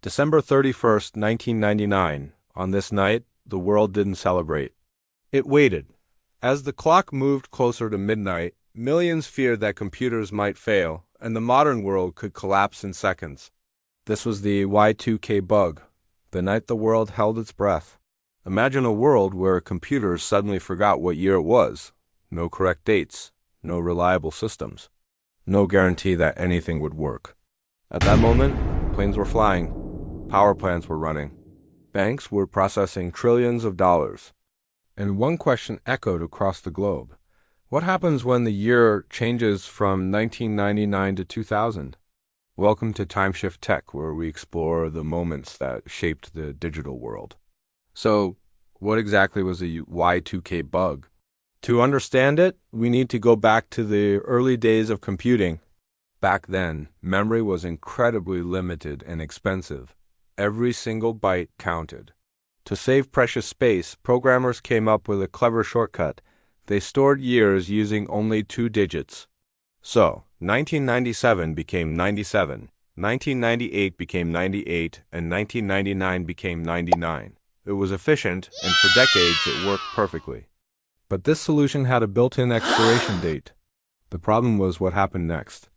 December 31st, 1999. On this night, the world didn't celebrate. It waited. As the clock moved closer to midnight, millions feared that computers might fail, and the modern world could collapse in seconds. This was the Y2K bug, the night the world held its breath. Imagine a world where computers suddenly forgot what year it was. No correct dates, no reliable systems, no guarantee that anything would work. At that moment, planes were flying, power plants were running, banks were processing trillions of dollars. And one question echoed across the globe. What happens when the year changes from 1999 to 2000? Welcome to TimeShift Tech, where we explore the moments that shaped the digital world. So, what exactly was a Y2K bug? To understand it, we need to go back to the early days of computing. Back then, memory was incredibly limited and expensive. Every single byte counted. To save precious space, programmers came up with a clever shortcut. They stored years using only 2 digits. So, 1997 became 97, 1998 became 98, and 1999 became 99. It was efficient, and for decades it worked perfectly. But this solution had a built-in expiration date. The problem was what happened next.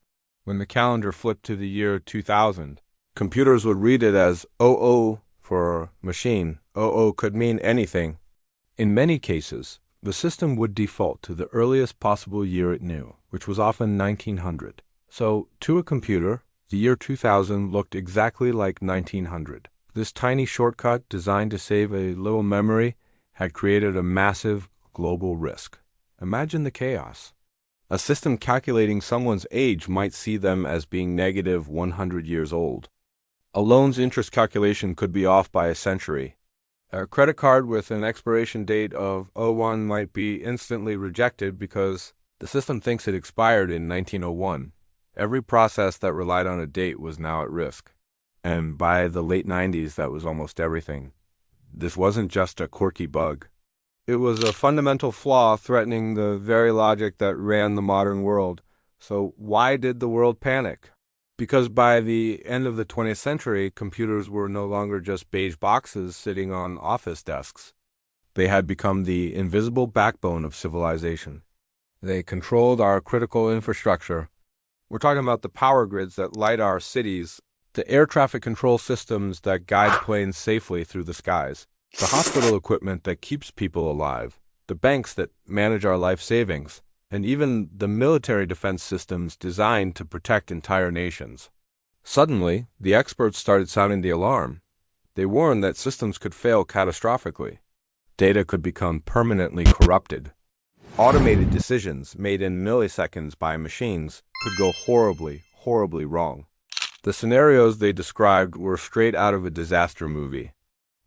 When the calendar flipped to the year 2000, computers would read it as 00 for machine. 00 could mean anything. In many cases, the system would default to the earliest possible year it knew, which was often 1900. So, to a computer, the year 2000 looked exactly like 1900. This tiny shortcut, designed to save a little memory, had created a massive global risk. Imagine the chaos. A system calculating someone's age might see them as being negative 100 years old. A loan's interest calculation could be off by a century. A credit card with an expiration date of 01 might be instantly rejected because the system thinks it expired in 1901. Every process that relied on a date was now at risk. And by the late 90s, that was almost everything. This wasn't just a quirky bug. It was a fundamental flaw threatening the very logic that ran the modern world. So why did the world panic? Because by the end of the 20th century, computers were no longer just beige boxes sitting on office desks. They had become the invisible backbone of civilization. They controlled our critical infrastructure. We're talking about the power grids that light our cities, the air traffic control systems that guide planes safely through the skies, the hospital equipment that keeps people alive, the banks that manage our life savings, and even the military defense systems designed to protect entire nations. Suddenly, the experts started sounding the alarm. They warned that systems could fail catastrophically. Data could become permanently corrupted. Automated decisions made in milliseconds by machines could go horribly wrong. The scenarios they described were straight out of a disaster movie.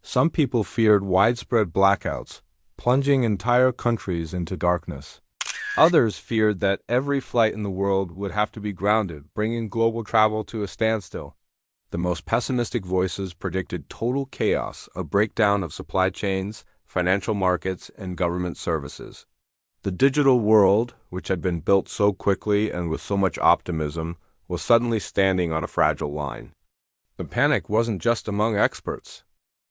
Some people feared widespread blackouts, plunging entire countries into darkness. Others feared that every flight in the world would have to be grounded, bringing global travel to a standstill. The most pessimistic voices predicted total chaos, a breakdown of supply chains, financial markets, and government services. The digital world, which had been built so quickly and with so much optimism, was suddenly standing on a fragile line. The panic wasn't just among experts.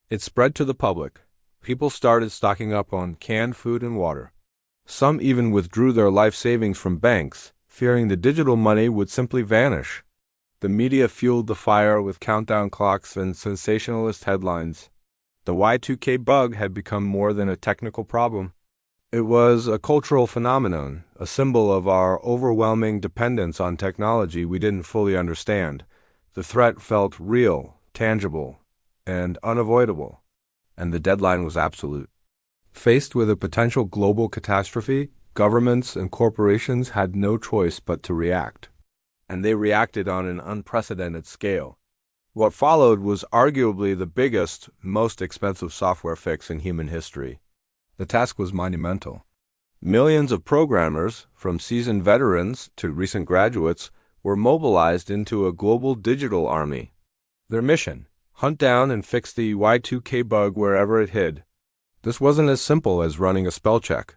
It spread to the public. People started stocking up on canned food and water. Some even withdrew their life savings from banks, fearing the digital money would simply vanish. The media fueled the fire with countdown clocks and sensationalist headlines. The Y2K bug had become more than a technical problem. It was a cultural phenomenon, a symbol of our overwhelming dependence on technology we didn't fully understand. The threat felt real, tangible, and unavoidable, and the deadline was absolute. Faced with a potential global catastrophe, governments and corporations had no choice but to react. And they reacted on an unprecedented scale. What followed was arguably the biggest, most expensive software fix in human history. The task was monumental. Millions of programmers, from seasoned veterans to recent graduates, were mobilized into a global digital army. Their mission: hunt down and fix the Y2K bug wherever it hid. This wasn't as simple as running a spell check.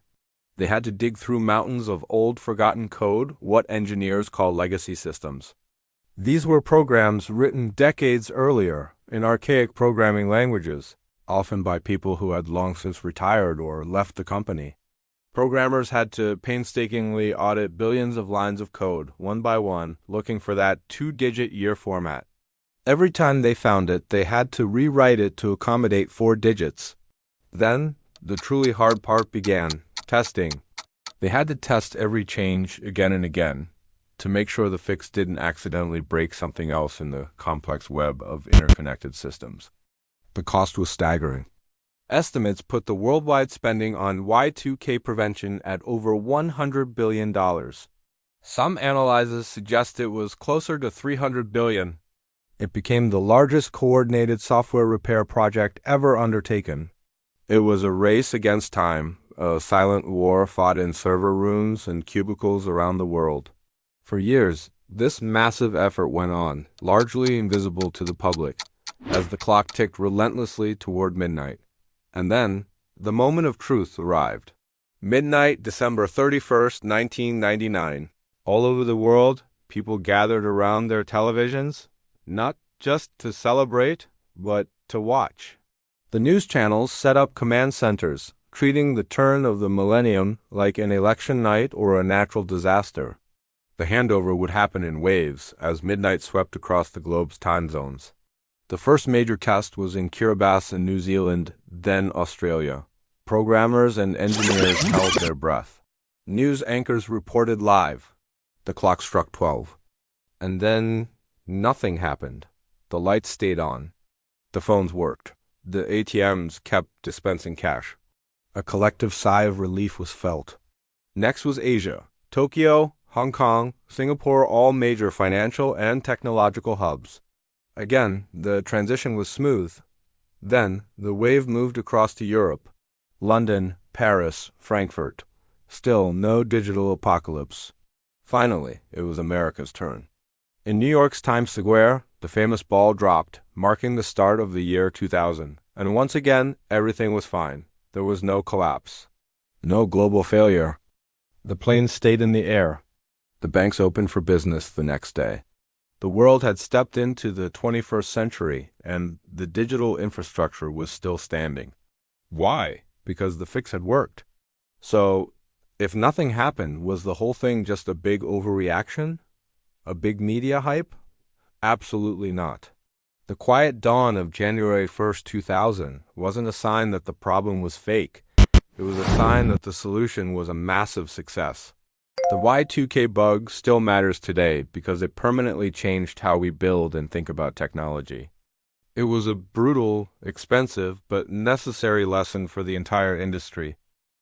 They had to dig through mountains of old forgotten code, what engineers call legacy systems. These were programs written decades earlier, in archaic programming languages, often by people who had long since retired or left the company. Programmers had to painstakingly audit billions of lines of code, one by one, looking for that two-digit year format. Every time they found it, they had to rewrite it to accommodate 4 digits. Then, the truly hard part began, testing. They had to test every change again and again to make sure the fix didn't accidentally break something else in the complex web of interconnected systems. The cost was staggering. Estimates put the worldwide spending on Y2K prevention at over $100 billion. Some analyses suggest it was closer to $300 billion. It became the largest coordinated software repair project ever undertaken. It was a race against time, a silent war fought in server rooms and cubicles around the world. For years, this massive effort went on, largely invisible to the public, as the clock ticked relentlessly toward midnight. And then, the moment of truth arrived. Midnight, December 31st, 1999. All over the world, people gathered around their televisions, not just to celebrate, but to watch. The news channels set up command centers, treating the turn of the millennium like an election night or a natural disaster. The handover would happen in waves as midnight swept across the globe's time zones. The first major test was in Kiribati in New Zealand, then Australia. Programmers and engineers held their breath. News anchors reported live. The clock struck 12. And then nothing happened. The lights stayed on. The phones worked. The ATMs kept dispensing cash. A collective sigh of relief was felt. Next was Asia. Tokyo, Hong Kong, Singapore, all major financial and technological hubs. Again, the transition was smooth. Then, the wave moved across to Europe. London, Paris, Frankfurt. Still no digital apocalypse. Finally, it was America's turn. In New York's Times Square, the famous ball dropped, marking the start of the year 2000. And once again, everything was fine. There was no collapse. No global failure. The planes stayed in the air. The banks opened for business the next day. The world had stepped into the 21st century, and the digital infrastructure was still standing. Why? Because the fix had worked. So, if nothing happened, was the whole thing just a big overreaction? A big media hype? Absolutely not. The quiet dawn of January 1st, 2000 wasn't a sign that the problem was fake. It was a sign that the solution was a massive success. The Y2K bug still matters today because it permanently changed how we build and think about technology. It was a brutal, expensive, but necessary lesson for the entire industry.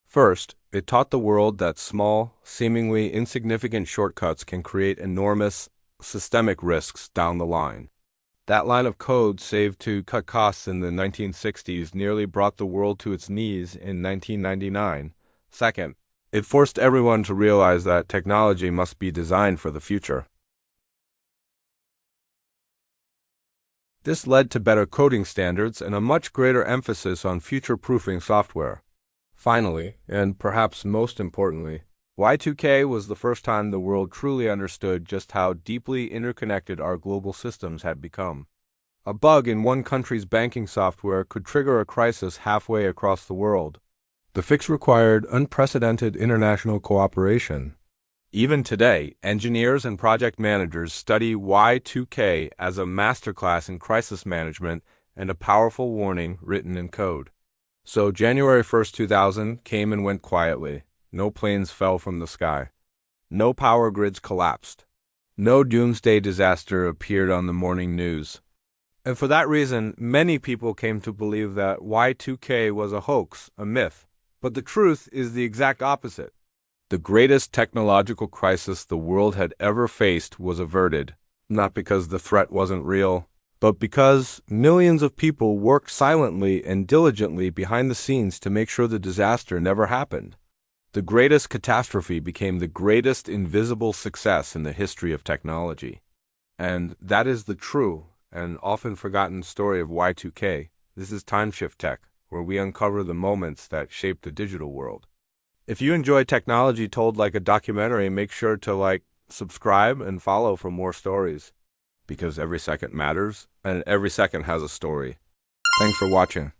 First, it taught the world that small, seemingly insignificant shortcuts can create enormous, systemic risks down the line. That line of code saved to cut costs in the 1960s nearly brought the world to its knees in 1999. Second, it forced everyone to realize that technology must be designed for the future. This led to better coding standards and a much greater emphasis on future-proofing software. Finally, and perhaps most importantly, Y2K was the first time the world truly understood just how deeply interconnected our global systems had become. A bug in one country's banking software could trigger a crisis halfway across the world. The fix required unprecedented international cooperation. Even today, engineers and project managers study Y2K as a masterclass in crisis management and a powerful warning written in code. So January 1st, 2000 came and went quietly. No planes fell from the sky. No power grids collapsed. No doomsday disaster appeared on the morning news. And for that reason, many people came to believe that Y2K was a hoax, a myth. But the truth is the exact opposite. The greatest technological crisis the world had ever faced was averted, not because the threat wasn't real, but because millions of people worked silently and diligently behind the scenes to make sure the disaster never happened. The greatest catastrophe became the greatest invisible success in the history of technology. And that is the true and often forgotten story of Y2K. This is TimeShift Tech, where we uncover the moments that shape the digital world. If you enjoy technology told like a documentary, make sure to subscribe, and follow for more stories. because every second matters, and every second has a story. Thanks for watching.